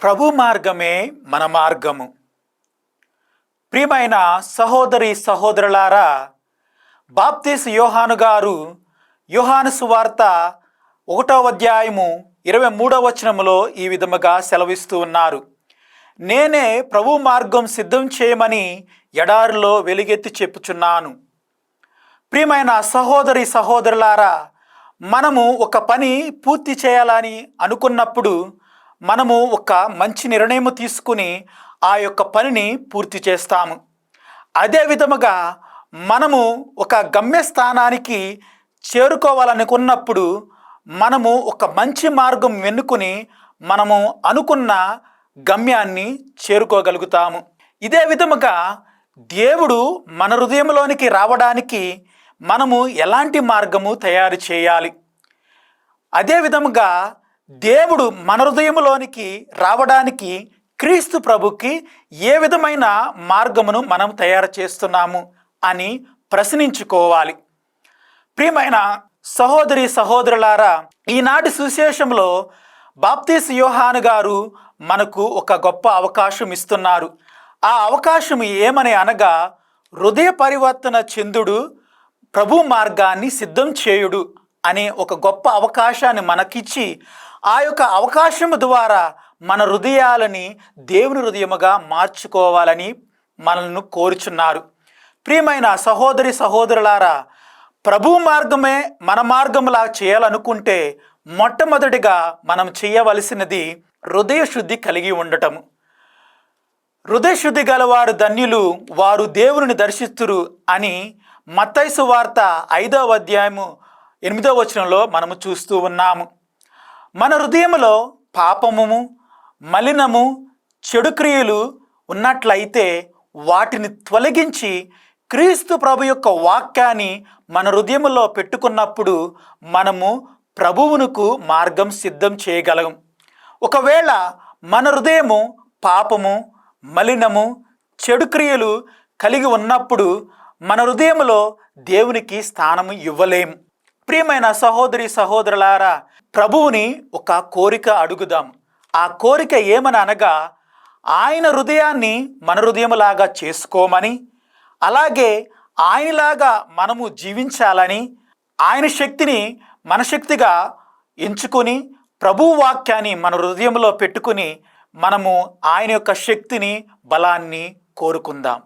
ప్రభు మార్గమే మన మార్గము. ప్రియమైన సహోదరి సహోదరులారా, బాప్తీసు యోహాను గారు యోహాను సువార్త 1వ అధ్యాయము 23వ వచనములో ఈ విధముగా సెలవిస్తూ ఉన్నారు. నేనే ప్రభు మార్గం సిద్ధం చేయమని ఎడారిలో వెలుగెత్తి చెప్పుచున్నాను. ప్రియమైన సహోదరి సహోదరులారా, మనము ఒక పని పూర్తి చేయాలని అనుకున్నప్పుడు మనము ఒక మంచి నిర్ణయం తీసుకుని ఆ యొక్క పనిని పూర్తి చేస్తాము. అదే విధముగా మనము ఒక గమ్యస్థానానికి చేరుకోవాలనుకున్నప్పుడు మనము ఒక మంచి మార్గం ఎన్నుకుని మనము అనుకున్న గమ్యాన్ని చేరుకోగలుగుతాము. ఇదే విధముగా దేవుడు మన హృదయంలోనికి రావడానికి మనము ఎలాంటి మార్గము తయారు చేయాలి? అదే విధముగా దేవుడు మన హృదయంలోనికి రావడానికి క్రీస్తు ప్రభుకి ఏ విధమైన మార్గమును మనం తయారు చేస్తున్నాము అని ప్రశ్నించుకోవాలి. ప్రియమైన సహోదరి సహోదరులారా, ఈనాటి సువిశేషంలో బాప్తీసు యోహాను గారు మనకు ఒక గొప్ప అవకాశం ఇస్తున్నారు. ఆ అవకాశం ఏమని అనగా, హృదయ పరివర్తన చెందుడు, ప్రభు మార్గాన్ని సిద్ధం చేయుడు అనే ఒక గొప్ప అవకాశాన్ని మనకిచ్చి ఆ యొక్క అవకాశం ద్వారా మన హృదయాలని దేవుని హృదయముగా మార్చుకోవాలని మనల్ని కోరుచున్నారు. ప్రియమైన సహోదరి సహోదరులారా, ప్రభు మార్గమే మన మార్గంలా చేయాలనుకుంటే మొట్టమొదటిగా మనం చేయవలసినది హృదయ శుద్ధి కలిగి ఉండటము. హృదయ శుద్ధి గలవారు ధన్యులు, వారు దేవుని దర్శిస్తురు అని మత్తయి సువార్త 5వ అధ్యాయము 8వ వచనంలో మనము చూస్తూ ఉన్నాము. మన హృదయములో పాపము, మలినము, చెడు క్రియలు ఉన్నట్లయితే వాటిని తొలగించి క్రీస్తు ప్రభు యొక్క వాక్యాన్ని మన హృదయములో పెట్టుకున్నప్పుడు మనము ప్రభువునకు మార్గం సిద్ధం చేయగలం. ఒకవేళ మన హృదయము పాపము, మలినము, చెడు క్రియలు కలిగి ఉన్నప్పుడు మన హృదయములో దేవునికి స్థానము ఇవ్వలేము. ప్రియమైన సహోదరి సహోదరులారా, ప్రభువుని ఒక కోరిక అడుగుదాం. ఆ కోరిక ఏమని అనగా, ఆయన హృదయాన్ని మన హృదయములాగా చేసుకోమని, అలాగే ఆయనలాగా మనము జీవించాలని, ఆయన శక్తిని మన శక్తిగా ఎంచుకొని ప్రభు వాక్యాన్ని మన హృదయంలో పెట్టుకుని మనము ఆయన యొక్క శక్తిని, బలాన్ని కోరుకుందాం.